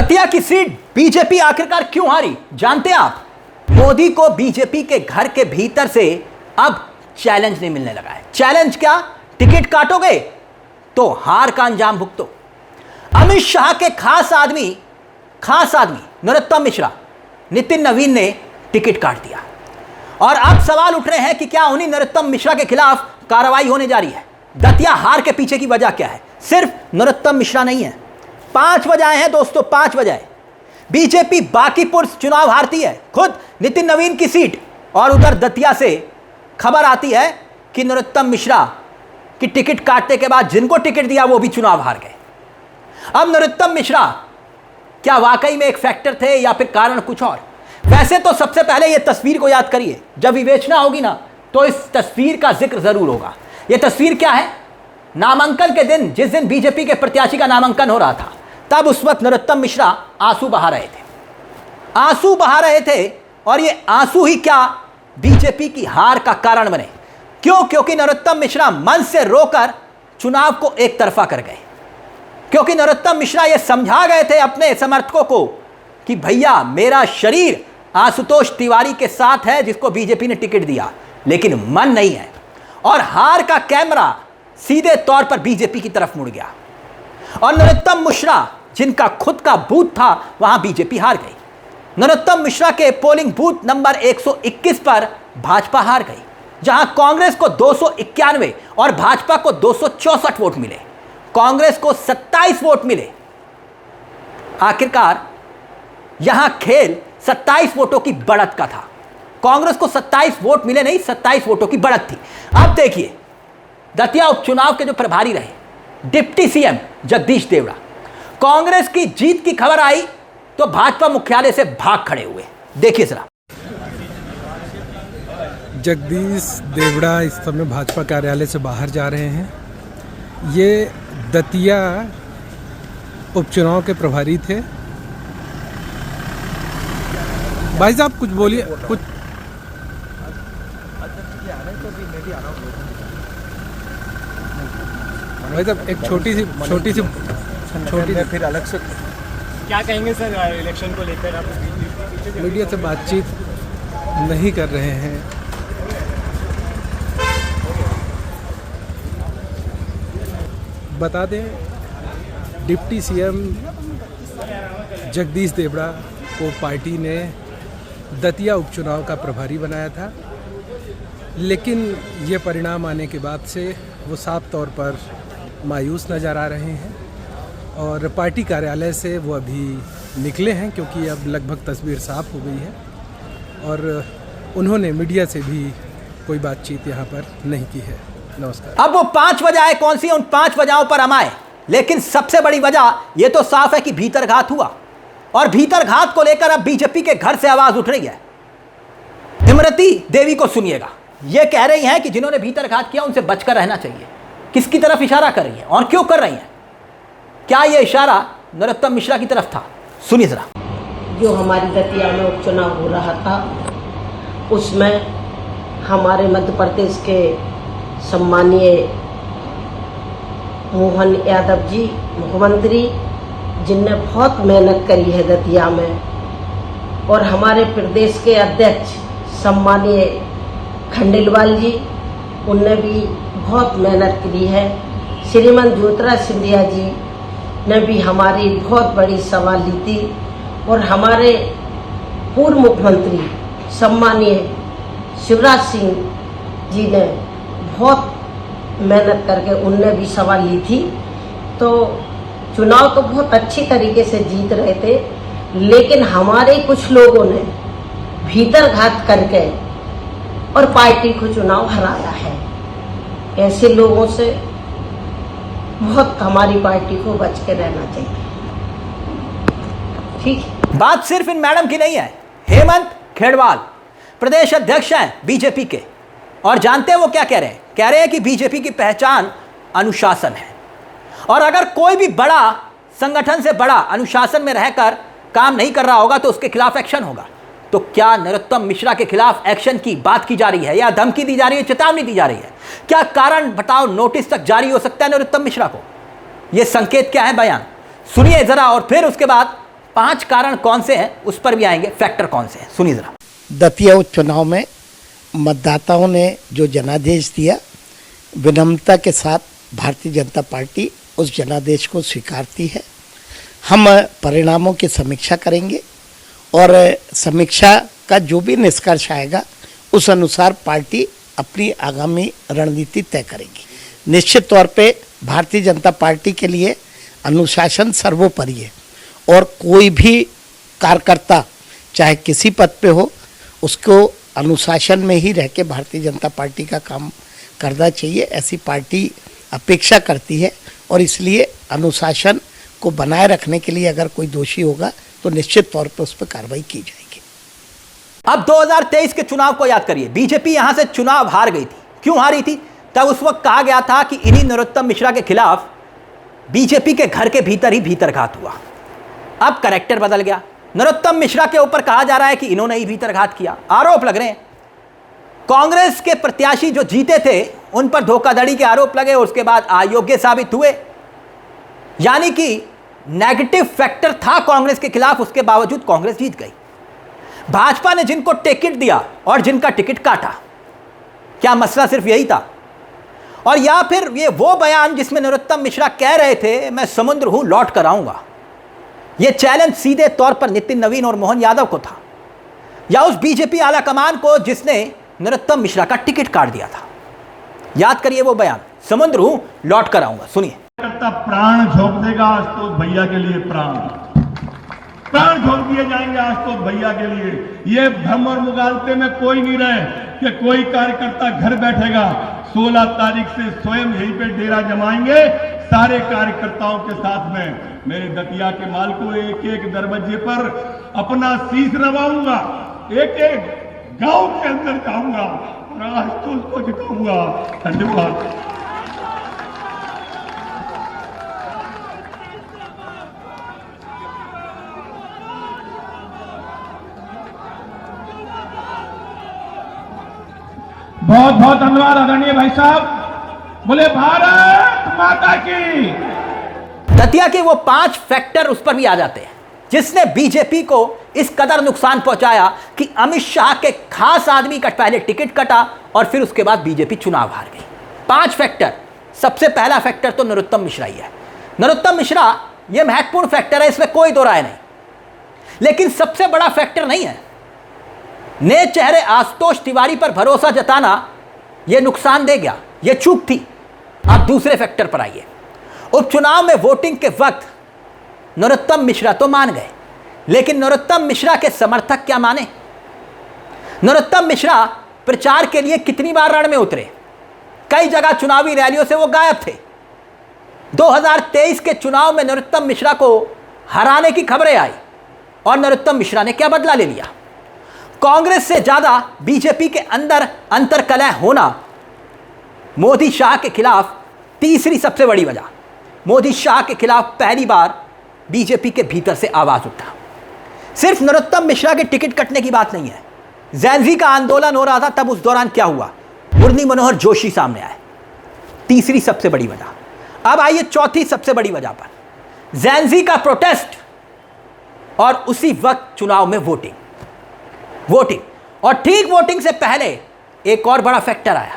दतिया की seat BJP आखिरकार क्यों हारी, जानते हैं आप? मोदी को बीजेपी के घर के भीतर से अब चैलेंज नहीं मिलने लगा है। चैलेंज क्या? टिकट काटोगे तो हार का अंजाम भुगतो। अमित शाह के खास आदमी नरोत्तम मिश्रा, नितिन नवीन ने टिकट काट दिया और अब सवाल उठ रहे हैं कि क्या उन्हीं नरोत्तम मिश्रा के खिलाफ कार्रवाई होने जा रही है। दतिया हार के पीछे की वजह क्या है? सिर्फ नरोत्तम मिश्रा नहीं है, 5 वजहें हैं दोस्तों, 5 वजहें। बीजेपी बांकीपुर चुनाव हारती है, खुद नितिन नवीन की सीट, और उधर दतिया से खबर आती है कि नरोत्तम मिश्रा की टिकट काटने के बाद जिनको टिकट दिया वो भी चुनाव हार गए। अब नरोत्तम मिश्रा क्या वाकई में एक फैक्टर थे या फिर कारण कुछ और? वैसे तो सबसे पहले यह तस्वीर को याद करिए, जब विवेचना होगी ना तो इस तस्वीर का जिक्र जरूर होगा। यह तस्वीर क्या है? नामांकन के दिन, जिस दिन बीजेपी के प्रत्याशी का नामांकन हो रहा था, तब उस वक्त नरोत्तम मिश्रा आंसू बहा रहे थे और ये आंसू ही क्या बीजेपी की हार का कारण बने? क्यों? क्योंकि नरोत्तम मिश्रा मन से रोकर चुनाव को एक तरफा कर गए। क्योंकि नरोत्तम मिश्रा ये समझा गए थे अपने समर्थकों को कि भैया मेरा शरीर आशुतोष तिवारी के साथ है जिसको बीजेपी ने टिकट दिया, लेकिन मन नहीं है। और हार का कैमरा सीधे तौर पर बीजेपी की तरफ मुड़ गया और नरोत्तम मिश्रा जिनका खुद का बूथ था वहां बीजेपी हार गई। नरोत्तम मिश्रा के पोलिंग बूथ नंबर 121 पर भाजपा हार गई, जहां कांग्रेस को 291 और भाजपा को 264 वोट मिले। कांग्रेस को 27 वोट मिले। आखिरकार यहां खेल 27 वोटों की बढ़त का था। कांग्रेस को 27 वोट मिले नहीं, 27 वोटों की बढ़त थी। अब देखिए, दतिया उपचुनाव के जो प्रभारी रहे डिप्टी सीएम जगदीश देवड़ा, कांग्रेस की जीत की खबर आई तो भाजपा मुख्यालय से भाग खड़े हुए। देखिए जरा। जगदीश देवड़ा इस समय भाजपा कार्यालय से बाहर जा रहे हैं। ये दतिया उपचुनाव के प्रभारी थे। भाई साहब कुछ बोलिए, कुछ। भाई साहब एक छोटी सी फिर अलग से क्या कहेंगे सर इलेक्शन को लेकर? आप मीडिया से बातचीत नहीं कर रहे हैं। बता दें, डिप्टी सीएम जगदीश देवड़ा को पार्टी ने दतिया उपचुनाव का प्रभारी बनाया था, लेकिन ये परिणाम आने के बाद से वो साफ तौर पर मायूस नज़र आ रहे हैं और पार्टी कार्यालय से वो अभी निकले हैं, क्योंकि अब लगभग तस्वीर साफ हो गई है और उन्होंने मीडिया से भी कोई बातचीत यहाँ पर नहीं की है। नमस्कार। अब वो 5 वजहें कौन सी, उन 5 वजहों पर हम आए, लेकिन सबसे बड़ी वजह ये तो साफ है कि भीतरघात हुआ और भीतरघात को लेकर अब बीजेपी के घर से आवाज उठ रही है। इमरती देवी को सुनिएगा, ये कह रही हैं कि जिन्होंने भीतरघात किया उनसे बचकर रहना चाहिए। किसकी तरफ इशारा कर रही है और क्यों कर रही है? क्या यह इशारा नरोत्तम मिश्रा की तरफ था? सुनिए जरा। जो हमारी दतिया में उपचुनाव हो रहा था उसमें हमारे मध्य प्रदेश के सम्मानीय मोहन यादव जी मुख्यमंत्री, जिनने बहुत मेहनत करी है दतिया में, और हमारे प्रदेश के अध्यक्ष सम्मानीय खंडेलवाल जी, उनने भी बहुत मेहनत करी है। श्रीमान ज्योतिराज सिंधिया जी ने भी हमारी बहुत बड़ी सभा ली थी और हमारे पूर्व मुख्यमंत्री सम्मानीय शिवराज सिंह जी ने बहुत मेहनत करके उनने भी सभा ली थी। तो चुनाव तो बहुत अच्छी तरीके से जीत रहे थे, लेकिन हमारे कुछ लोगों ने भीतरघात करके और पार्टी को चुनाव हराया है। ऐसे लोगों से बहुत हमारी पार्टी को बच के रहना चाहिए। ठीक। बात सिर्फ इन मैडम की नहीं है। हेमंत खेड़वाल प्रदेश अध्यक्ष हैं बीजेपी के, और जानते हैं वो क्या कह रहे हैं? कह रहे हैं कि बीजेपी की पहचान अनुशासन है और अगर कोई भी बड़ा संगठन से बड़ा अनुशासन में रहकर काम नहीं कर रहा होगा तो उसके खिलाफ एक्शन होगा। तो क्या नरोत्तम मिश्रा के खिलाफ एक्शन की बात की जा रही है या धमकी दी जा रही है, चेतावनी दी जा रही है? क्या कारण बताओ, नोटिस तक जारी हो सकता है नरोत्तम मिश्रा को? यह संकेत क्या है? बयान सुनिए जरा और फिर उसके बाद 5 कारण कौन से हैं उस पर भी आएंगे, फैक्टर कौन से हैं, सुनिए जरा। दतिया उपचुनाव में मतदाताओं ने जो जनादेश दिया, विनम्रता के साथ भारतीय जनता पार्टी उस जनादेश को स्वीकारती है। हम परिणामों की समीक्षा करेंगे और समीक्षा का जो भी निष्कर्ष आएगा उस अनुसार पार्टी अपनी आगामी रणनीति तय करेगी। निश्चित तौर पे भारतीय जनता पार्टी के लिए अनुशासन सर्वोपरि है और कोई भी कार्यकर्ता चाहे किसी पद पे हो उसको अनुशासन में ही रह के भारतीय जनता पार्टी का काम करना चाहिए, ऐसी पार्टी अपेक्षा करती है। और इसलिए अनुशासन को बनाए रखने के लिए अगर कोई दोषी होगा तो निश्चित तौर पर उस पर कार्रवाई की जाएगी। अब 2023 के चुनाव को याद करिए, बीजेपी यहां से चुनाव हार गई थी। क्यों हारी थी? तब उस वक्त कहा गया था कि इन्हीं नरोत्तम मिश्रा के खिलाफ बीजेपी के घर के भीतर ही भीतरघात हुआ। अब कैरेक्टर बदल गया, नरोत्तम मिश्रा के ऊपर कहा जा रहा है कि इन्होंने ही भीतरघात किया, आरोप लग रहे हैं। कांग्रेस के प्रत्याशी जो जीते थे उन पर धोखाधड़ी के आरोप लगे और उसके बाद अयोग्य साबित हुए, यानी कि नेगेटिव फैक्टर था कांग्रेस के खिलाफ, उसके बावजूद कांग्रेस जीत गई। भाजपा ने जिनको टिकट दिया और जिनका टिकट काटा, क्या मसला सिर्फ यही था? और या फिर ये वो बयान जिसमें नरोत्तम मिश्रा कह रहे थे मैं समुद्र हूं लौट कर आऊंगा, ये चैलेंज सीधे तौर पर नितिन नवीन और मोहन यादव को था, या उस बीजेपी आला कमान को जिसने नरोत्तम मिश्रा का टिकट काट दिया था? याद करिए वो बयान, समुद्र हूं लौट कर आऊंगा, सुनिए। प्राण झोंक देगा आशुतोष भैया के लिए, प्राण झोंक दिए जाएंगे आशुतोष भैया के लिए। ये भ्रम और मुगालते में कोई नहीं रहे कि कोई कार्यकर्ता घर बैठेगा। 16 तारीख से स्वयं यहीं पे डेरा जमाएंगे सारे कार्यकर्ताओं के साथ में। मेरे दतिया के माल को एक एक दरवाजे पर अपना शीश नवाऊंगा, एक एक गांव के अंदर जाऊंगा और आशुतोष को जिताऊंगा। धन्यवाद। बहुत बहुत धन्यवाद आदरणीय भाई साहब। बोले भारत माता की। दतिया के वो 5 फैक्टर उस पर भी आ जाते हैं जिसने बीजेपी को इस कदर नुकसान पहुंचाया कि अमित शाह के खास आदमी का पहले टिकट कटा और फिर उसके बाद बीजेपी चुनाव हार गई। 5 फैक्टर। सबसे पहला फैक्टर तो नरोत्तम मिश्रा ही है। नरोत्तम मिश्रा ये महत्वपूर्ण फैक्टर है, इसमें कोई दो राय नहीं, लेकिन सबसे बड़ा फैक्टर नहीं है। नए चेहरे आशुतोष तिवारी पर भरोसा जताना यह नुकसान दे गया, यह चूक थी। आप दूसरे फैक्टर पर आइए। उपचुनाव में वोटिंग के वक्त नरोत्तम मिश्रा तो मान गए, लेकिन नरोत्तम मिश्रा के समर्थक क्या माने? नरोत्तम मिश्रा प्रचार के लिए कितनी बार रण में उतरे, कई जगह चुनावी रैलियों से वो गायब थे। 2023 के चुनाव में नरोत्तम मिश्रा को हराने की खबरें आई और नरोत्तम मिश्रा ने क्या बदला ले लिया? कांग्रेस से ज्यादा बीजेपी के अंदर अंतर्कलह होना मोदी शाह के खिलाफ तीसरी सबसे बड़ी वजह। मोदी शाह के खिलाफ पहली बार बीजेपी के भीतर से आवाज उठा। सिर्फ नरोत्तम मिश्रा के टिकट कटने की बात नहीं है, जैनजी का आंदोलन हो रहा था, तब उस दौरान क्या हुआ? मुरली मनोहर जोशी सामने आए, तीसरी सबसे बड़ी वजह। अब आइए चौथी सबसे बड़ी वजह पर, जैनजी का प्रोटेस्ट और उसी वक्त चुनाव में वोटिंग। और ठीक वोटिंग से पहले एक और बड़ा फैक्टर आया,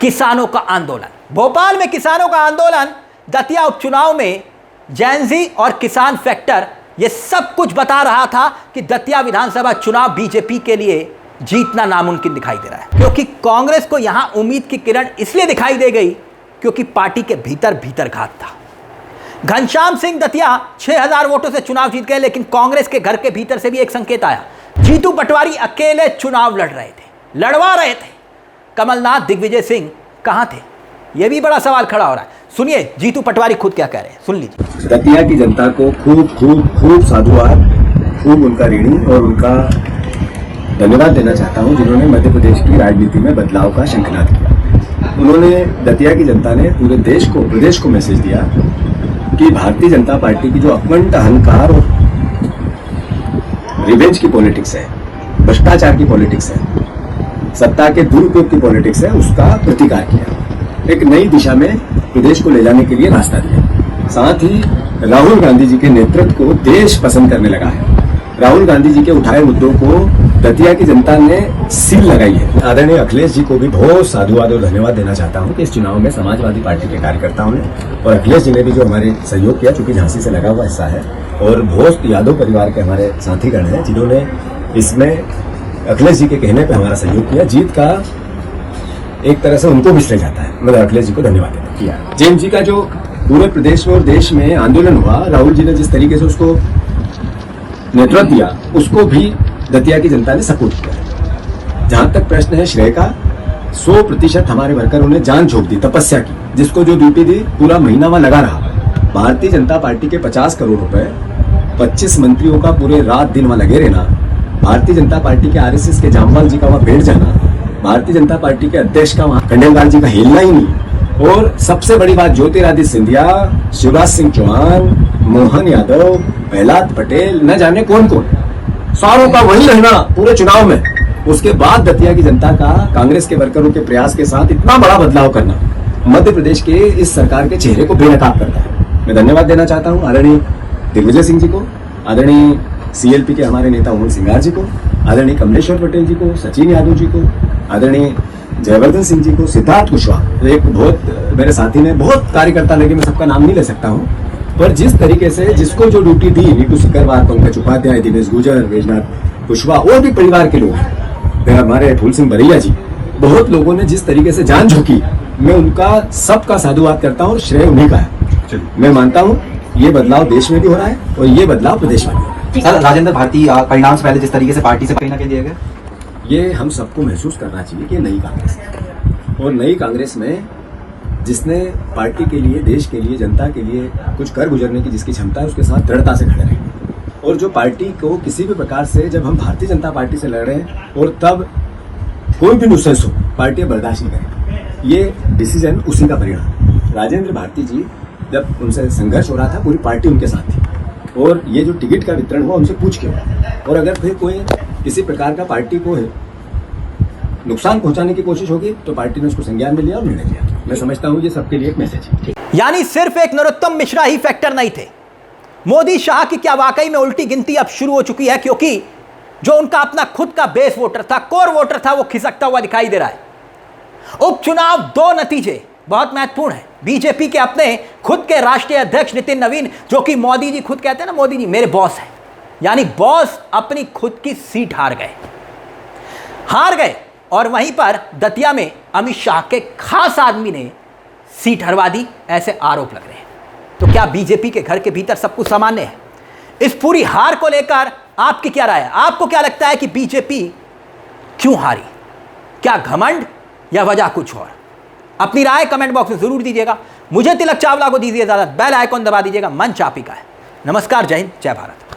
किसानों का आंदोलन। भोपाल में किसानों का आंदोलन, दतिया उपचुनाव में जैनजी और किसान फैक्टर, यह सब कुछ बता रहा था कि दतिया विधानसभा चुनाव बीजेपी के लिए जीतना नामुमकिन दिखाई दे रहा है। क्योंकि कांग्रेस को यहां उम्मीद की किरण इसलिए दिखाई दे गई क्योंकि पार्टी के भीतर घात था। घनश्याम सिंह दतिया 6000 वोटों से चुनाव जीत गए, लेकिन कांग्रेस के घर के भीतर से भी एक संकेत आया। जीतू पटवारी अकेले चुनाव लड़वा रहे थे। कमलनाथ, दिग्विजय सिंह कहां थे? यह भी बड़ा सवाल खड़ा हो रहा है। सुनिए जीतू पटवारी खुद क्या कह रहे हैं, सुन लीजिए। दतिया की जनता को खूब साधुवाद, खूब उनका ऋणी और उनका धन्यवाद देना चाहता हूं, जिन्होंने मध्य प्रदेश की राजनीति में बदलाव का शंखनाद किया। उन्होंने, दतिया की जनता ने पूरे प्रदेश को मैसेज दिया कि भारतीय जनता पार्टी की जो अखंड अहंकार और रिवेंज की पॉलिटिक्स है, भ्रष्टाचार की पॉलिटिक्स है, सत्ता के दुरुपयोग की पॉलिटिक्स है, उसका प्रतिकार किया। एक नई दिशा में प्रदेश को ले जाने के लिए रास्ता दिया। साथ ही राहुल गांधी जी के नेतृत्व को देश पसंद करने लगा है। राहुल गांधी जी के उठाए मुद्दों को दतिया की जनता ने सील लगाई है। आदरणीय अखिलेश जी को भी बहुत साधुवाद और धन्यवाद देना चाहता हूं कि इस चुनाव में समाजवादी पार्टी के कार्यकर्ताओं ने और अखिलेश जी ने भी जो हमारे सहयोग किया, चूंकि झांसी से लगा हुआ हिस्सा है, और बहुत यादव परिवार के हमारे साथीगण हैं जिन्होंने इसमें अखिलेश जी के कहने पर हमारा सहयोग किया। जीत का एक तरह से उनको भी श्रेय जाता है। मैं अखिलेश जी को धन्यवाद देता किया। जेएमएम जी का जो पूरे प्रदेश में और देश में आंदोलन हुआ, राहुल जी ने जिस तरीके से उसको नेतृत्व दिया, उसको भी दतिया की जनता ने सपोर्ट किया। जहां तक प्रश्न है श्रेय का, 100% हमारे वर्करों ने जान झोंक दी, तपस्या की, जिसको जो ड्यूटी दी पूरा महीना वहां लगा रहा। भारतीय जनता पार्टी के 50 करोड़ रुपए, 25 मंत्रियों का पूरे रात दिन वहां लगे रहना, भारतीय जनता पार्टी के आरएसएस के जामवाल जी का वहां बैठ जाना, भारतीय जनता पार्टी के अध्यक्ष का वहां खंडेलवाल जी का हिलना ही नहीं, और सबसे बड़ी बात ज्योतिरादित्य सिंधिया, शिवराज सिंह चौहान, मोहन यादव, प्रहलाद पटेल, न जाने कौन कौन, सारों का वही रहना पूरे चुनाव में। उसके बाद दतिया की जनता का कांग्रेस के वर्करों के प्रयास के साथ इतना बड़ा बदलाव करना मध्य प्रदेश के इस सरकार के चेहरे को बेनकाब करता है। मैं धन्यवाद देना चाहता हूं आदरणीय दिग्विजय सिंह जी को, आदरणीय सीएलपी के हमारे नेता उमंग सिंगार जी को, आदरणीय कमलेश्वर पटेल जी को, सचिन यादव जी को, आदरणीय जयवर्धन सिंह जी को, सिद्धार्थ कुशवाहा, एक बहुत मेरे साथी ने, बहुत कार्यकर्ता लगे, मैं सबका नाम नहीं ले सकता हूं, पर जिस तरीके से जिसको जो ड्यूटी दी, नीतू सिकरवार, पंकज उपाध्याय, दिनेश गुजर, बैजनाथ कुशवाहा और भी परिवार के लोग, हमारे फूल सिंह बरैया जी, बहुत लोगों ने जिस तरीके से जान झोंकी, मैं उनका सबका साधुवाद करता हूँ और श्रेय उन्हीं का है। मैं मानता हूँ ये बदलाव देश में भी हो रहा है और ये बदलाव प्रदेश में भी हो रहा है। सर, राजेंद्र भारती परिणाम से पहले जिस तरीके से पार्टी से कहीं ना कहीं दिए गए, ये हम सबको महसूस करना चाहिए कि नई कांग्रेस है, और नई कांग्रेस में जिसने पार्टी के लिए, देश के लिए, जनता के लिए कुछ कर गुजरने की जिसकी क्षमता है, उसके साथ दृढ़ता से खड़े रहेंगे। और जो पार्टी को किसी भी प्रकार से, जब हम भारतीय जनता पार्टी से लड़ रहे हैं और तब कोई भी नुसेंस हो, पार्टी बर्दाश्त नहीं करेगी। ये डिसीजन उसी का परिणाम। राजेंद्र भारती जी, जब उनसे संघर्ष हो रहा था, पूरी पार्टी उनके साथ थी, और ये जो टिकट का वितरण हुआ उनसे पूछ के हुआ, और अगर फिर कोई किसी प्रकार का पार्टी को नुकसान पहुंचाने की कोशिश होगी तो पार्टी ने उसको संज्ञान में लिया और निर्णय लिया। मैं समझता हूं ये सबके लिए एक मैसेज है। यानी सिर्फ एक नरोत्तम मिश्रा ही फैक्टर नहीं थे। मोदी शाह की क्या वाकई में उल्टी गिनती अब शुरू हो चुकी है, क्योंकि जो उनका अपना खुद का बेस वोटर था, कोर वोटर था, वो खिसकता हुआ दिखाई दे रहा है। उपचुनाव 2 नतीजे बहुत महत्वपूर्ण है। बीजेपी के अपने खुद के राष्ट्रीय अध्यक्ष नितिन नवीन, जो कि मोदी जी खुद कहते हैं ना, मोदी जी मेरे बॉस हैं, यानी बॉस अपनी खुद की सीट हार गए। और वहीं पर दतिया में अमित शाह के खास आदमी ने सीट हरवा दी, ऐसे आरोप लग रहे हैं। तो क्या बीजेपी के घर के भीतर सब कुछ सामान्य है? इस पूरी हार को लेकर आपकी क्या राय है? आपको क्या लगता है कि बीजेपी क्यों हारी? क्या घमंड या वजह कुछ और? अपनी राय कमेंट बॉक्स में जरूर दीजिएगा। मुझे तिलक चावला को दीजिए इजाजत। बेल आइकॉन दबा दीजिएगा। मंच आप ही का है। नमस्कार, जय हिंद, जय भारत।